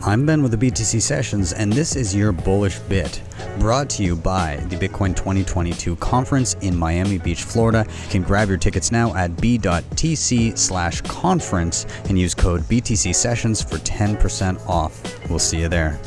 I'm Ben with the BTC Sessions, and this is your Bullish Bit, brought to you by the Bitcoin 2022 conference in Miami Beach, Florida. You can grab your tickets now at b.tc/conference and use code BTC Sessions for 10% off. We'll see you there.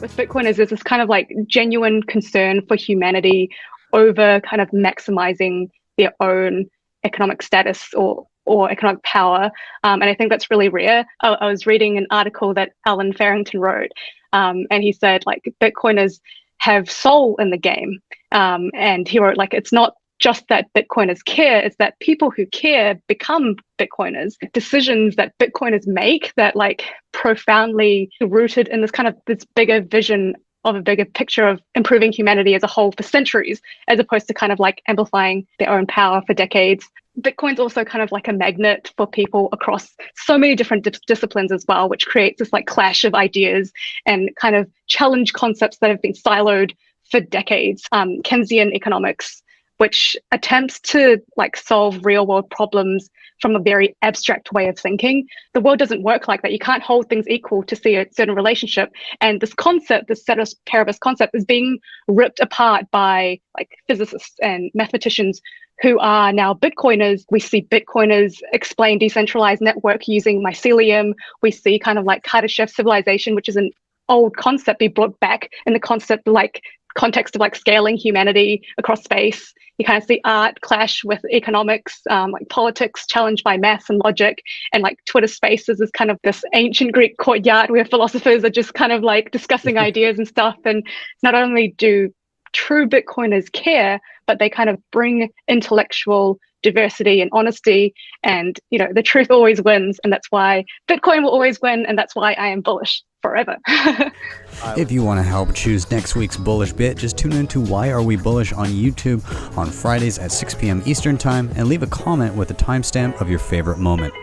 With Bitcoiners, there's this kind of like genuine concern for humanity over kind of maximizing their own economic status or economic power. And I think that's really rare. I was reading an article that Alan Farrington wrote, and he said like Bitcoiners have soul in the game. And he wrote like, it's not just that Bitcoiners care, it's that people who care become Bitcoiners. Decisions that Bitcoiners make that like profoundly rooted in this kind of this bigger vision of a bigger picture of improving humanity as a whole for centuries, as opposed to kind of like amplifying their own power for decades. Bitcoin's also kind of like a magnet for people across so many different disciplines as well, which creates this like clash of ideas and kind of challenge concepts that have been siloed for decades. Keynesian economics, which attempts to like solve real world problems from a very abstract way of thinking. The world doesn't work like that. You can't hold things equal to see a certain relationship. And this concept, this ceteris paribus concept, is being ripped apart by like physicists and mathematicians who are now Bitcoiners. We see Bitcoiners explain decentralized network using mycelium. We see kind of like Kardashev civilization, which is an old concept, be brought back in the concept like context of like scaling humanity across space. You kind of see art clash with economics, like politics challenged by maths and logic, and like Twitter Spaces is kind of this ancient Greek courtyard where philosophers are just kind of like discussing ideas and stuff. And not only do true Bitcoiners care, but they kind of bring intellectual diversity and honesty, and you know the truth always wins, and that's why Bitcoin will always win, and that's why I am bullish forever. If you want to help choose next week's Bullish Bit, just tune into Why Are We Bullish on YouTube on Fridays at 6 p.m. Eastern Time and leave a comment with a timestamp of your favorite moment.